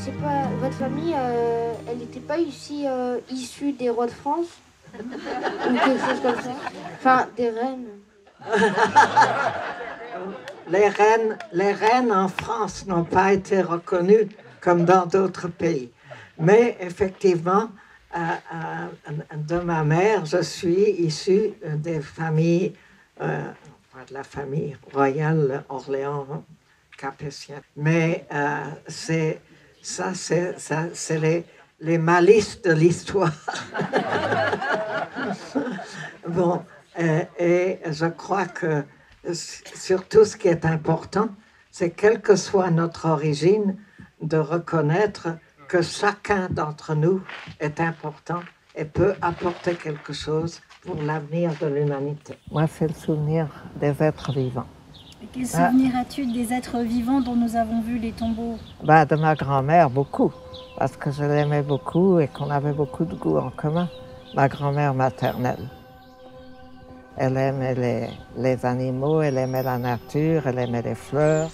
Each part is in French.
sais pas, votre famille, elle n'était pas ici issue des rois de France? Ou quelque chose comme ça? Enfin, des reines. Les reines en France n'ont pas été reconnues comme dans d'autres pays. Mais effectivement, de ma mère, je suis issue des familles, de la famille royale Orléans capétienne. Mais c'est les malices de l'histoire. Bon, et je crois que surtout ce qui est important, c'est quelle que soit notre origine, de reconnaître que chacun d'entre nous est important et peut apporter quelque chose pour l'avenir de l'humanité. Moi, c'est le souvenir des êtres vivants. Et quel souvenir as-tu des êtres vivants dont nous avons vu les tombeaux? De ma grand-mère, beaucoup, parce que je l'aimais beaucoup et qu'on avait beaucoup de goût en commun. Ma grand-mère maternelle. Elle aimait les animaux, elle aimait la nature, elle aimait les fleurs.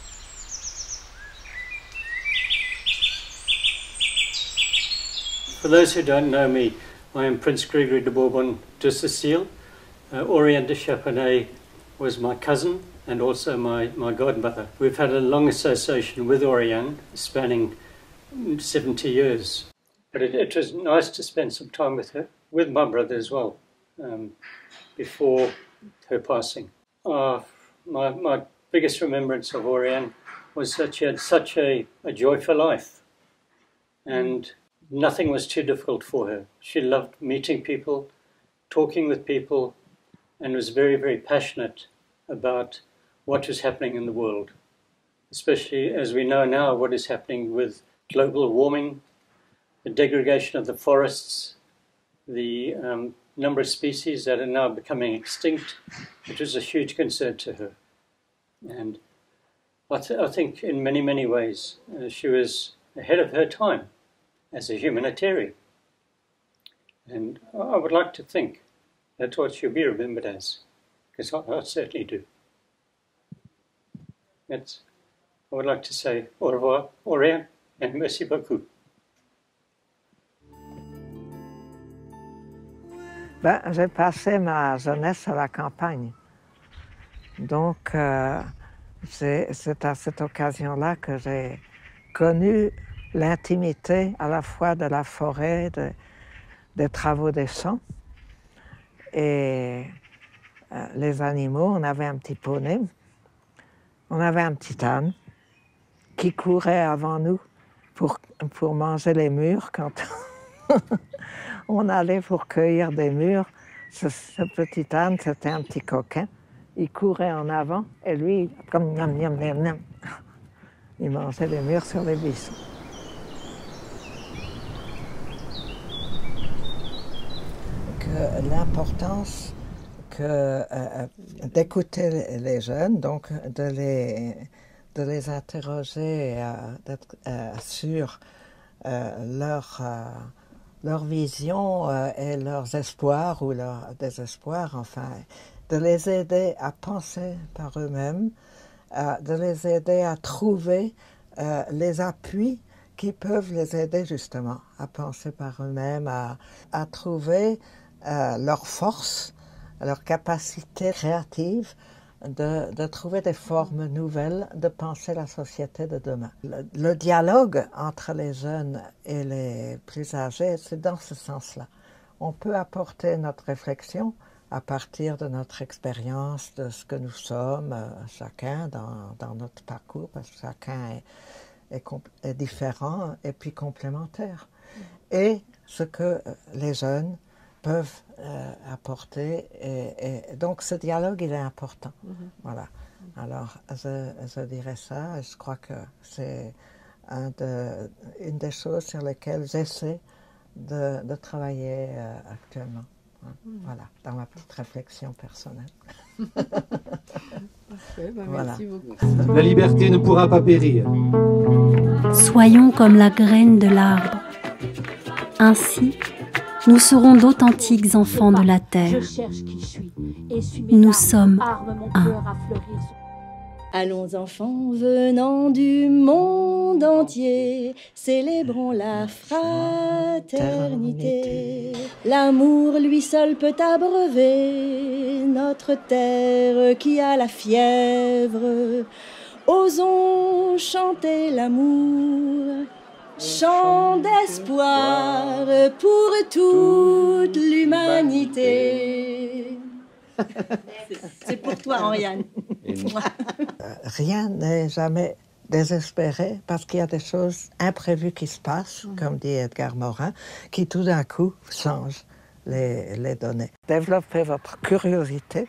For those who don't know me, I am Prince Gregory de Bourbon de Cécile. Oriane de Chaponnet was my cousin and also my godmother. We've had a long association with Oriane, spanning 70 years. But it was nice to spend some time with her, with my brother as well, before her passing. My biggest remembrance of Oriane was that she had such a joyful life, and nothing was too difficult for her. She loved meeting people, talking with people, and was very, very passionate about what was happening in the world, especially as we know now what is happening with global warming, the degradation of the forests, the number of species that are now becoming extinct. It was a huge concern to her. And I think in many, many ways she was ahead of her time as a humanitarian. And I would like to think that's what she'll be remembered as, because I certainly do. I would like to say au revoir, Oriane, and merci beaucoup. J'ai passé ma jeunesse à la campagne. Donc, c'est à cette occasion-là que j'ai connu l'intimité à la fois de la forêt, des travaux des champs et les animaux. On avait un petit poney, on avait un petit âne qui courait avant nous pour manger les mûres quand on allait pour cueillir des mûres. Ce petit âne, c'était un petit coquin. Il courait en avant et lui, comme niam, niam, niam, niam, il mangeait les mûres sur les buissons. L'importance d'écouter les jeunes, donc de les interroger sur leur vision et leurs espoirs ou leurs désespoirs, enfin, de les aider à penser par eux-mêmes, de les aider à trouver les appuis qui peuvent les aider justement à penser par eux-mêmes, à trouver leur force, leur capacité créative de trouver des formes nouvelles de penser la société de demain. Le dialogue entre les jeunes et les plus âgés, c'est dans ce sens-là. On peut apporter notre réflexion à partir de notre expérience, de ce que nous sommes, chacun dans notre parcours, parce que chacun est différent et puis complémentaire. Et ce que les jeunes peuvent apporter. Et donc, ce dialogue, il est important. Voilà. Alors, je dirais ça. Je crois que c'est une des choses sur lesquelles j'essaie de travailler actuellement. Voilà, dans ma petite réflexion personnelle. Parfait, voilà. Merci beaucoup. La liberté ne pourra pas périr. Soyons comme la graine de l'arbre. Ainsi, nous serons d'authentiques enfants de la terre. Nous sommes un. Allons enfants venant du monde entier, célébrons la fraternité. L'amour lui seul peut abreuver notre terre qui a la fièvre. Osons chanter l'amour, chant d'espoir pour toute l'humanité. C'est pour toi, Henriane. Rien n'est jamais désespéré parce qu'il y a des choses imprévues qui se passent, comme dit Edgar Morin, qui tout d'un coup changent les données. Développez votre curiosité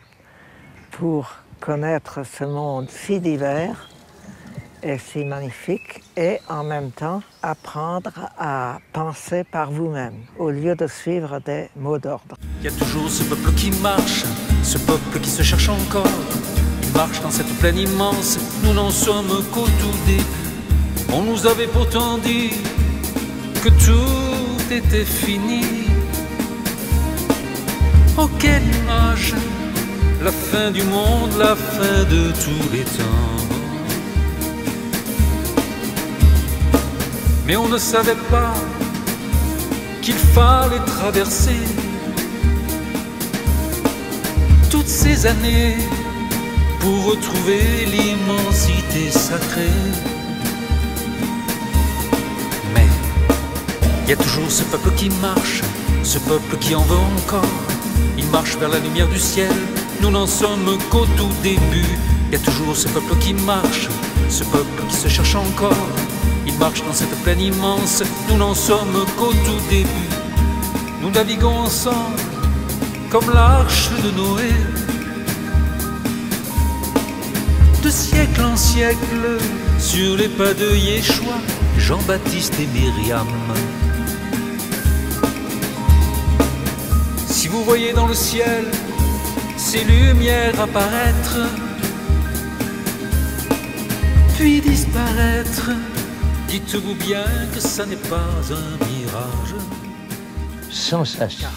pour connaître ce monde si divers et si magnifique et en même temps apprendre à penser par vous-même au lieu de suivre des mots d'ordre. Il y a toujours ce peuple qui marche, ce peuple qui se cherche encore. Il marche dans cette plaine immense, nous n'en sommes qu'au tout début. On nous avait pourtant dit que tout était fini. Oh quelle image, la fin du monde, la fin de tous les temps. Mais on ne savait pas qu'il fallait traverser toutes ces années pour retrouver l'immensité sacrée. Mais il y a toujours ce peuple qui marche, ce peuple qui en veut encore. Il marche vers la lumière du ciel, nous n'en sommes qu'au tout début. Il y a toujours ce peuple qui marche, ce peuple qui se cherche encore. Il marche dans cette plaine immense, nous n'en sommes qu'au tout début. Nous naviguons ensemble comme l'arche de Noé. De siècle en siècle, sur les pas de Yeshua, Jean-Baptiste et Myriam. Si vous voyez dans le ciel ces lumières apparaître, puis disparaître, dites-vous bien que ça n'est pas un mirage. Sensation.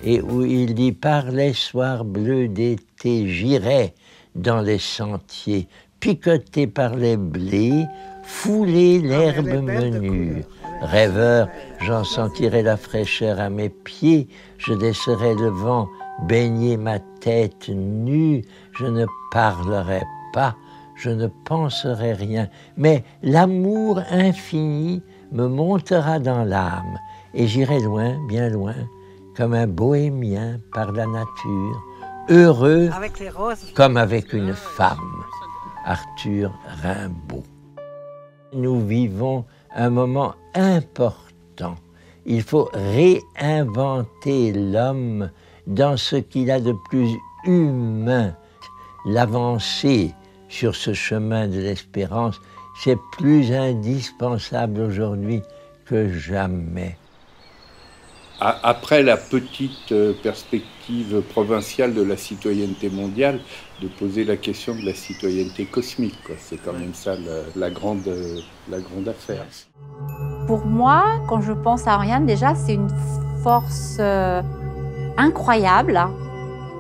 Et où il dit par les soirs bleus d'été, j'irai dans les sentiers, picoté par les blés, fouler l'herbe menue. Rêveur, j'en sentirai la fraîcheur à mes pieds, je laisserai le vent baigner ma tête nue, je ne parlerai pas, je ne penserai rien, mais l'amour infini me montera dans l'âme, et j'irai loin, bien loin, comme un bohémien par la nature, heureux Avec les roses. comme avec une femme. Arthur Rimbaud. Nous vivons un moment important. Il faut réinventer l'homme dans ce qu'il a de plus humain. L'avancée sur ce chemin de l'espérance, c'est plus indispensable aujourd'hui que jamais. Après la petite perspective provinciale de la citoyenneté mondiale, de poser la question de la citoyenneté cosmique, quoi. C'est quand même ça la grande affaire. Pour moi, quand je pense à Henriane, déjà, c'est une force incroyable.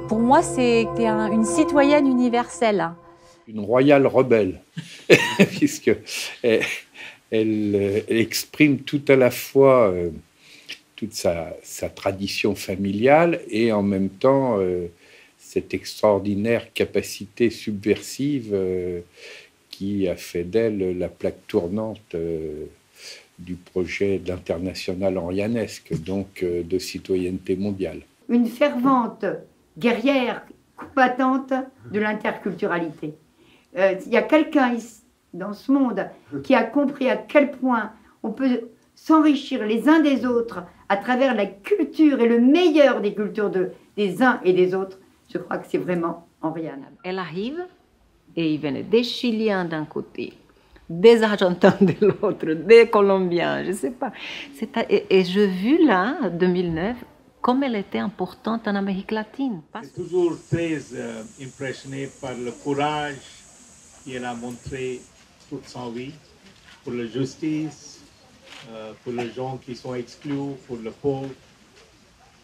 Pour moi, c'est une citoyenne universelle. Une royale rebelle, puisque elle exprime tout à la fois toute sa tradition familiale et en même temps cette extraordinaire capacité subversive qui a fait d'elle la plaque tournante du projet d'international henrianesque, donc de citoyenneté mondiale. Une fervente guerrière combattante de l'interculturalité. Il y a quelqu'un dans ce monde qui a compris à quel point on peut s'enrichir les uns des autres à travers la culture et le meilleur des cultures des uns et des autres. Je crois que c'est vraiment Henriane. Elle arrive et il venait des Chiliens d'un côté, des Argentins de l'autre, des Colombiens, je ne sais pas. Et je vis là, en 2009, comme elle était importante en Amérique latine. Je suis toujours très impressionné par le courage qu'elle a montré toute sa vie pour la justice, pour les gens qui sont exclus, pour le pauvre.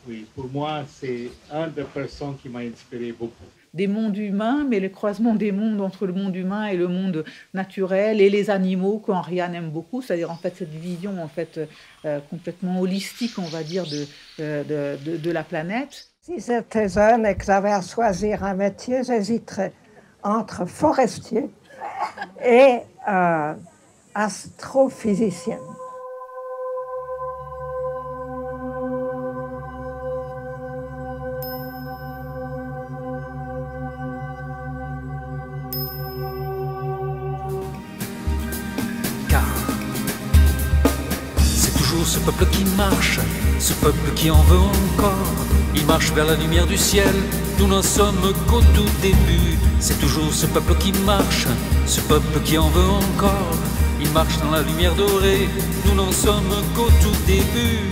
Oui, pour moi, c'est une des personnes qui m'a inspiré beaucoup. des mondes humains, mais le croisement des mondes entre le monde humain et le monde naturel et les animaux qu'Henriane aime beaucoup, c'est-à-dire en fait cette vision en fait complètement holistique, on va dire, de la planète. Si j'étais jeune et que j'avais à choisir un métier, j'hésiterais entre forestier et astrophysicienne. Ce peuple qui marche, ce peuple qui en veut encore, il marche vers la lumière du ciel, nous n'en sommes qu'au tout début. C'est toujours ce peuple qui marche, ce peuple qui en veut encore, il marche dans la lumière dorée, nous n'en sommes qu'au tout début.